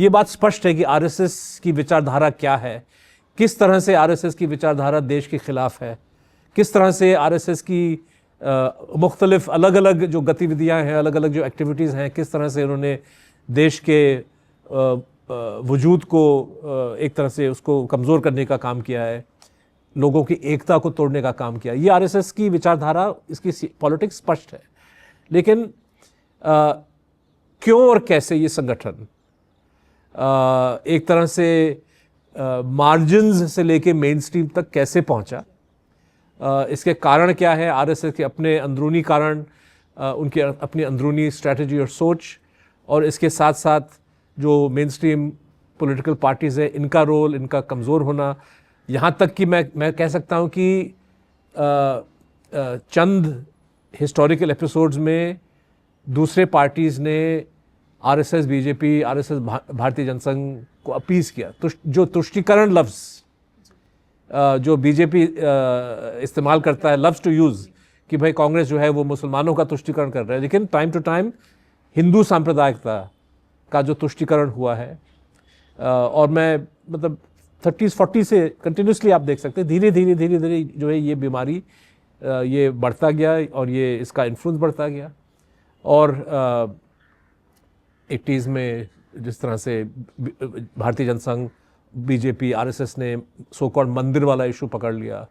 ये बात स्पष्ट है कि आरएसएस की विचारधारा क्या है, किस तरह से आरएसएस की विचारधारा देश के खिलाफ है, किस तरह से आरएसएस की मुख्तलिफ अलग अलग जो गतिविधियां हैं, अलग अलग जो एक्टिविटीज़ हैं, किस तरह से उन्होंने देश के वजूद को एक तरह से उसको कमज़ोर करने का काम किया है, लोगों की एकता को तोड़ने का काम किया। ये आरएसएस की विचारधारा, इसकी पॉलिटिक्स स्पष्ट है। लेकिन क्यों और कैसे ये संगठन एक तरह से मार्जिन्स से लेके मेन स्ट्रीम तक कैसे पहुंचा, इसके कारण क्या है, आरएसएस के अपने अंदरूनी कारण, उनकी अपनी अंदरूनी स्ट्रैटेजी और सोच, और इसके साथ साथ जो मेन स्ट्रीम पॉलिटिकल पार्टीज़ है इनका रोल, इनका कमज़ोर होना। यहाँ तक कि मैं कह सकता हूँ कि चंद हिस्टोरिकल एपिसोड्स में दूसरे पार्टीज़ ने आरएसएस, बीजेपी, आरएसएस, भारतीय जनसंघ को अपीज़ किया। तो जो तुष्टीकरण लफ्ज़ जो बीजेपी इस्तेमाल करता है, लव्स टू यूज़, कि भाई कांग्रेस जो है वो मुसलमानों का तुष्टीकरण कर रहा है, लेकिन टाइम टू टाइम हिंदू सांप्रदायिकता का जो तुष्टीकरण हुआ है, और मैं मतलब 30s 40 से कंटिन्यूसली आप देख सकते हैं धीरे धीरे जो है ये बीमारी ये बढ़ता गया और ये इसका इन्फ्लुएंस बढ़ता गया। और 80s में जिस तरह से भारतीय जनसंघ, बीजेपी, आरएसएस ने सो कॉल्ड मंदिर वाला इशू पकड़ लिया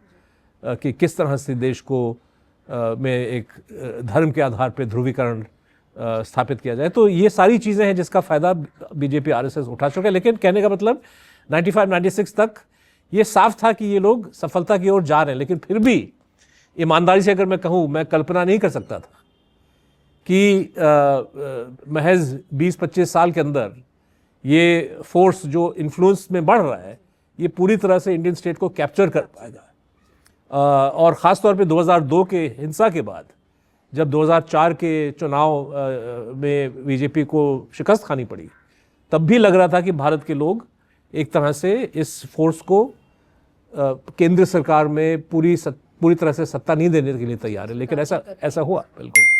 कि किस तरह से देश को में एक धर्म के आधार पर ध्रुवीकरण स्थापित किया जाए। तो ये सारी चीज़ें हैं जिसका फ़ायदा बीजेपी, आरएसएस उठा चुके हैं। लेकिन कहने का मतलब 95-96 तक ये साफ था कि ये लोग सफलता की ओर जा रहे हैं। लेकिन फिर भी ईमानदारी से अगर मैं कहूँ, मैं कल्पना नहीं कर सकता था कि महज 20-25 साल के अंदर ये फोर्स जो इन्फ्लुएंस में बढ़ रहा है, ये पूरी तरह से इंडियन स्टेट को कैप्चर कर पाएगा। और ख़ास तौर पे 2002 के हिंसा के बाद, जब 2004 के चुनाव में बीजेपी को शिकस्त खानी पड़ी, तब भी लग रहा था कि भारत के लोग एक तरह से इस फोर्स को केंद्र सरकार में पूरी तरह से सत्ता नहीं देने के लिए तैयार है। लेकिन ऐसा हुआ बिल्कुल।